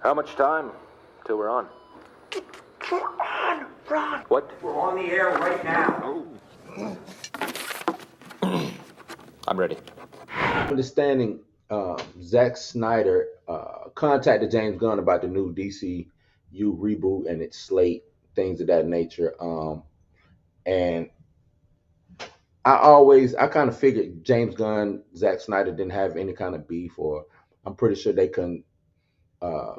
How much time till we're on? We're on, Ron. What? We're on the air right now. I'm ready. Understanding Zack Snyder contacted James Gunn about the new DCU reboot and its slate, things of that nature. And I kind of figured James Gunn, Zack Snyder didn't have any kind of beef, or I'm pretty sure they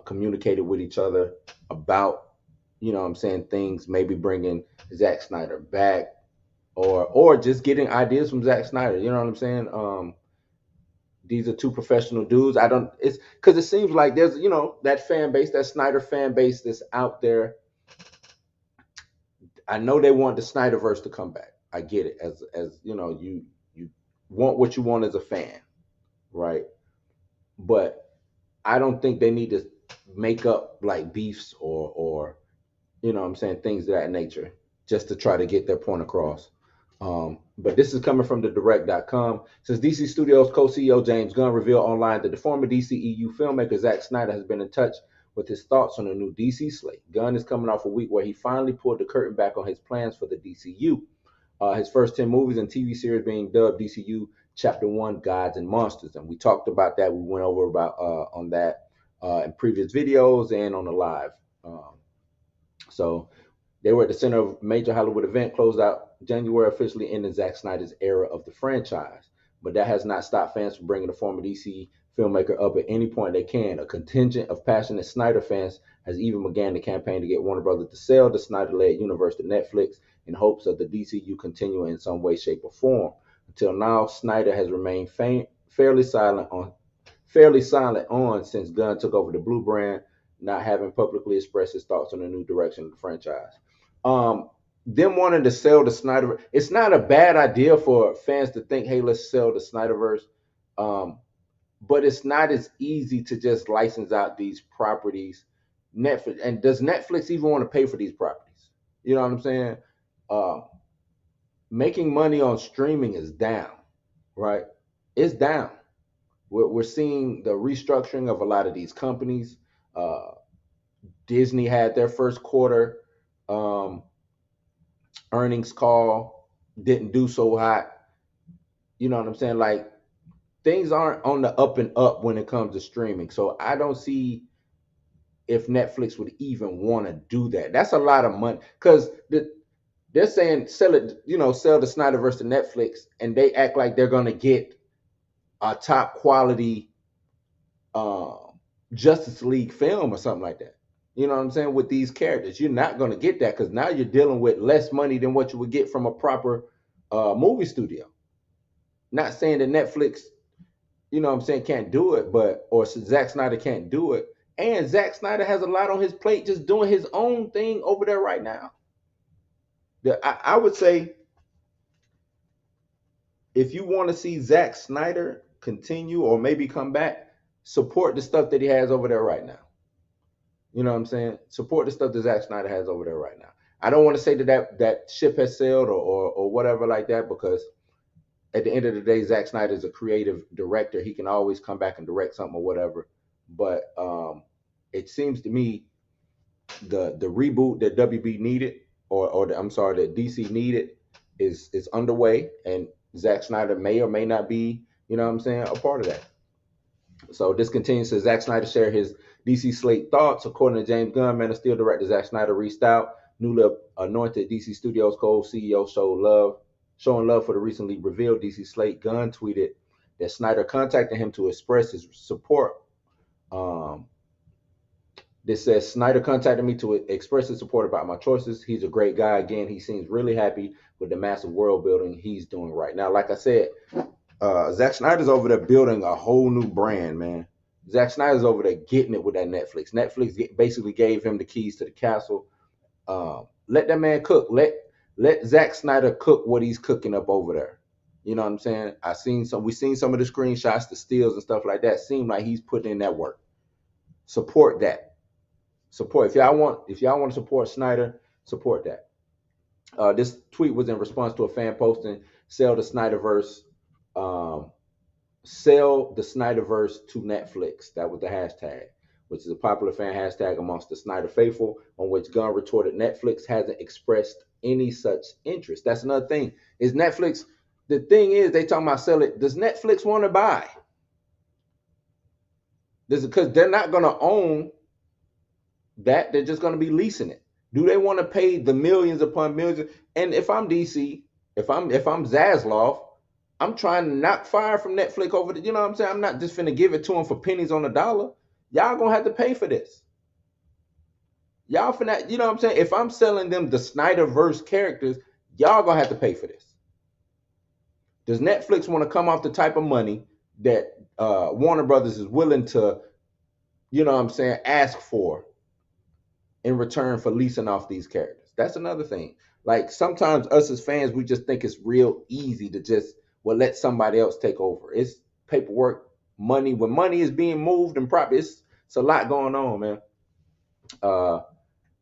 communicated with each other about, what I'm saying, things, maybe bringing Zack Snyder back, or just getting ideas from Zack Snyder. You know what I'm saying? These are two professional dudes. It's because it seems like there's, that fan base, that Snyder fan base that's out there. I know they want the Snyderverse to come back. I get it. As you want what you want as a fan, right? But I don't think they need to make up like beefs or what I'm saying, things of that nature, just to try to get their point across. But this is coming from the direct.com. Since DC Studios co-CEO James Gunn revealed online that the former DCEU filmmaker Zack Snyder has been in touch with his thoughts on the new DC slate. Gunn is coming off a week where he finally pulled the curtain back on his plans for the DCU. His first 10 movies and TV series being dubbed DCU Chapter 1, Gods and Monsters. And we talked about that. We went over on that in previous videos and on the live. So they were at the center of a major Hollywood event, closed out January, officially ending Zack Snyder's era of the franchise. But that has not stopped fans from bringing the former DC filmmaker up at any point they can. A contingent of passionate Snyder fans has even began the campaign to get Warner Brothers to sell the Snyder-led universe to Netflix in hopes of the DCU continuing in some way, shape, or form. Until now, Snyder has remained fairly silent on since Gunn took over the Blue brand, not having publicly expressed his thoughts on the new direction of the franchise. Them wanting to sell the Snyder, it's not a bad idea for fans to think, hey, let's sell the Snyderverse. But it's not as easy to just license out these properties. Netflix, and does Netflix even want to pay for these properties? You know what I'm saying? Making money on streaming is down, right? It's down. We're seeing the restructuring of a lot of these companies. Disney had their first quarter earnings call, didn't do so hot. You know what I'm saying? Like, things aren't on the up and up when it comes to streaming. So I don't see if Netflix would even want to do that. That's a lot of money, because they're saying sell it, sell the Snyderverse to Netflix, and they act like they're going to get a top quality Justice League film or something like that. You know what I'm saying? With these characters, you're not going to get that, because now you're dealing with less money than what you would get from a proper movie studio. Not saying that Netflix, can't do it, or Zack Snyder can't do it. And Zack Snyder has a lot on his plate just doing his own thing over there right now. I would say, if you want to see Zack Snyder continue or maybe come back, support the stuff that he has over there right now. You know what I'm saying? Support the stuff that Zack Snyder has over there right now. I don't want to say that ship has sailed or whatever like that, because at the end of the day, Zack Snyder is a creative director. He can always come back and direct something or whatever. But it seems to me the reboot that WB needed, that DC needed, is underway, and Zack Snyder may or may not be, a part of that. So this continues to Zack Snyder share his DC slate thoughts. According to James Gunn, Man of Steel director Zack Snyder reached out. Newly anointed DC Studios co-CEO showing love for the recently revealed DC slate. Gunn tweeted that Snyder contacted him to express his support. This says, Snyder contacted me to express his support about my choices. He's a great guy. Again, he seems really happy with the massive world building he's doing right now. Like I said, Zack Snyder's over there building a whole new brand, man. Zack Snyder's over there getting it with that Netflix. Netflix basically gave him the keys to the castle. Let that man cook. Let Zack Snyder cook what he's cooking up over there. You know what I'm saying? We've seen some of the screenshots, the stills and stuff like that. Seem like he's putting in that work. Support that. If y'all want to support Snyder, support that. This tweet was in response to a fan posting, sell the Snyderverse to Netflix. That was the hashtag. which is a popular fan hashtag amongst the Snyder faithful, on which Gunn retorted Netflix hasn't expressed any such interest. That's another thing. Is Netflix, the thing is, they talking about sell it. Does Netflix want to buy? Because they're not going to own that. They're just going to be leasing it. Do they want to pay the millions upon millions? And if I'm DC, if I'm Zaslav, I'm trying to knock fire from Netflix over the, you know what I'm saying? I'm not just finna give it to them for pennies on the dollar. Y'all gonna have to pay for this. Y'all finna, you know what I'm saying? If I'm selling them the Snyderverse characters, y'all gonna have to pay for this. Does Netflix want to come off the type of money that Warner Brothers is willing to, you know what I'm saying, ask for in return for leasing off these characters? That's another thing. Like sometimes us as fans, we just think it's real easy to just, well, let somebody else take over. It's paperwork, money. When money is being moved and property, it's a lot going on, man.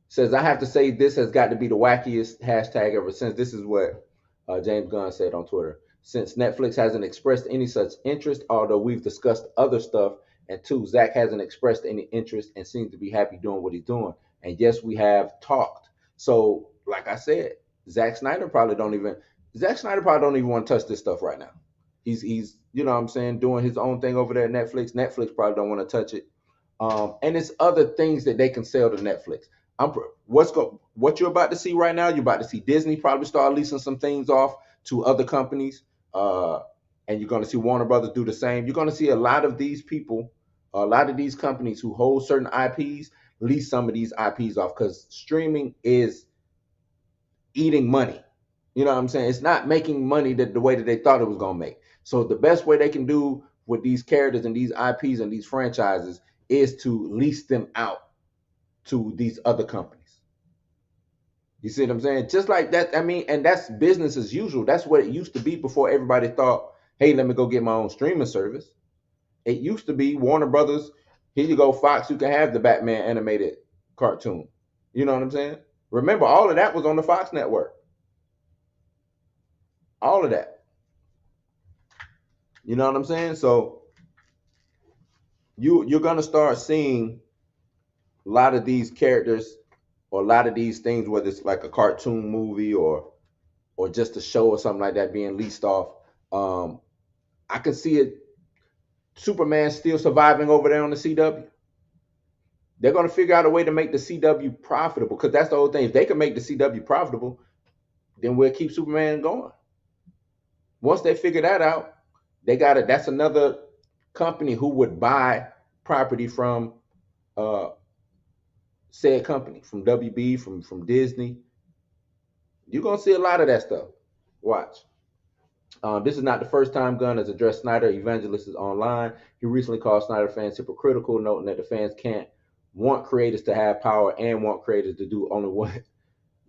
Says, I have to say this has got to be the wackiest hashtag ever since. This is what James Gunn said on Twitter. Since Netflix hasn't expressed any such interest, although we've discussed other stuff, and two, Zach hasn't expressed any interest and seems to be happy doing what he's doing. And yes, we have talked. So, like I said, Zack Snyder probably don't even want to touch this stuff right now. He's you know what I'm saying, doing his own thing over there at Netflix. Netflix probably don't want to touch it. And it's other things that they can sell to Netflix. What you're about to see right now, you're about to see Disney probably start leasing some things off to other companies. And you're going to see Warner Brothers do the same. You're going to see a lot of these people, a lot of these companies who hold certain IPs, lease some of these IPs off, because streaming is eating money. You know what I'm saying? It's not making money the way that they thought it was going to make. So the best way they can do with these characters and these IPs and these franchises is to lease them out to these other companies. You see what I'm saying? Just like that. I mean, and that's business as usual. That's what it used to be before everybody thought, hey, let me go get my own streaming service. It used to be Warner Brothers, here you go, Fox, you can have the Batman animated cartoon. You know what I'm saying? Remember, all of that was on the Fox network. All of that. You know what I'm saying? So you're going to start seeing a lot of these characters or a lot of these things, whether it's like a cartoon movie or just a show or something like that being leased off. I can see it, Superman still surviving over there on the CW. They're going to figure out a way to make the CW profitable, because that's the whole thing. If they can make the CW profitable, then we'll keep Superman going. Once they figure that out, that's another company who would buy property from said company, from WB, from Disney. You're going to see a lot of that stuff. Watch. This is not the first time Gunn has addressed Snyder evangelists online. He recently called Snyder fans hypocritical, noting that the fans can't want creators to have power and want creators to do only what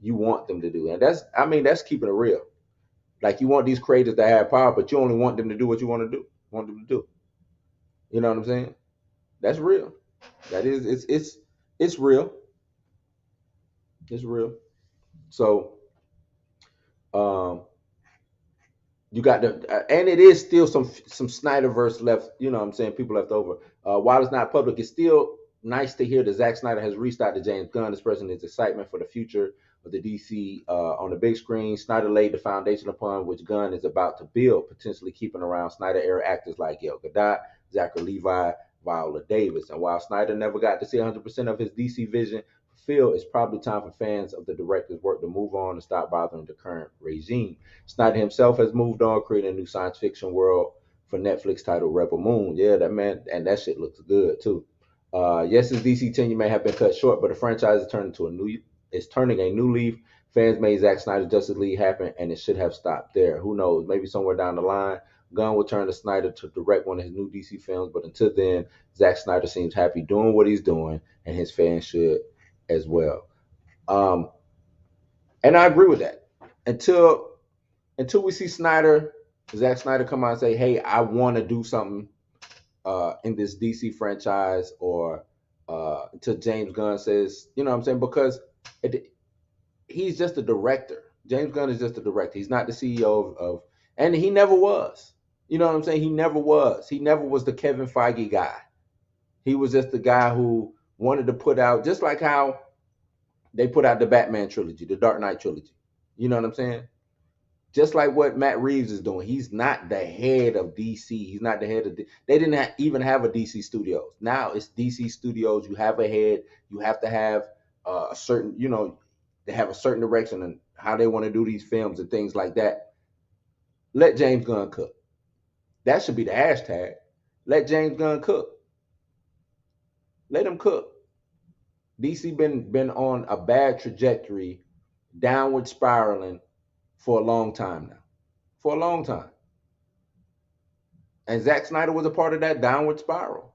you want them to do. And that's keeping it real. Like, you want these creators to have power, but you only want them to do what you want them to do. You know what I'm saying? That's real. That is, it's real. It's real. So, you got and it is still some Snyderverse left, you know what I'm saying, people left over. While it's not public, it's still nice to hear that Zack Snyder has reached out to James Gunn, expressing his excitement for the future of the DC on the big screen. Snyder laid the foundation upon which Gunn is about to build, potentially keeping around Snyder-era actors like Gal Gadot, Zachary Levi, Viola Davis. And while Snyder never got to see 100% of his DC vision fulfilled, it's probably time for fans of the director's work to move on and stop bothering the current regime. Snyder himself has moved on, creating a new science fiction world for Netflix titled Rebel Moon. Yeah, that man, and that shit looks good too. Yes, his DC tenure may have been cut short, but the franchise is turning a new leaf. Fans made Zack Snyder's Justice League happen, and it should have stopped there. Who knows? Maybe somewhere down the line, Gunn will turn to Snyder to direct one of his new DC films. But until then, Zack Snyder seems happy doing what he's doing, and his fans should as well. And I agree with that. Until we see Zack Snyder come out and say, hey, I want to do something in this DC franchise, or until James Gunn says, you know what I'm saying? Because he's just a director. James Gunn is just a director. He's not the CEO of, and he never was. You know what I'm saying? He never was. He never was the Kevin Feige guy. He was just the guy who wanted to put out, just like how they put out the Batman trilogy, the Dark Knight trilogy. You know what I'm saying? Just like what Matt Reeves is doing. He's not the head of DC. He's not the head of. They didn't even have a DC Studios. Now it's DC Studios. You have a head. You have to have a certain, they have a certain direction and how they want to do these films and things like that. Let James Gunn cook. That should be the hashtag. Let James Gunn cook. Let him cook. DC been on a bad trajectory, downward spiraling for a long time now. For a long time. And Zack Snyder was a part of that downward spiral.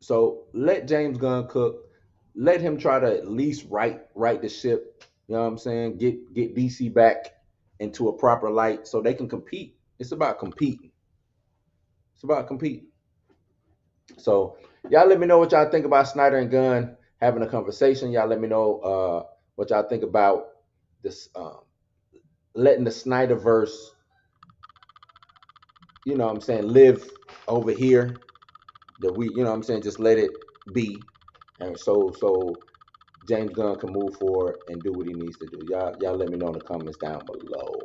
So let James Gunn cook. Let him try to at least right the ship. You know what I'm saying? Get DC back into a proper light so they can compete. It's about competing. It's about competing. So y'all let me know what y'all think about Snyder and Gunn having a conversation. Y'all let me know what y'all think about this letting the Snyderverse, live over here. That we, just let it be. And so James Gunn can move forward and do what he needs to do. Y'all let me know in the comments down below.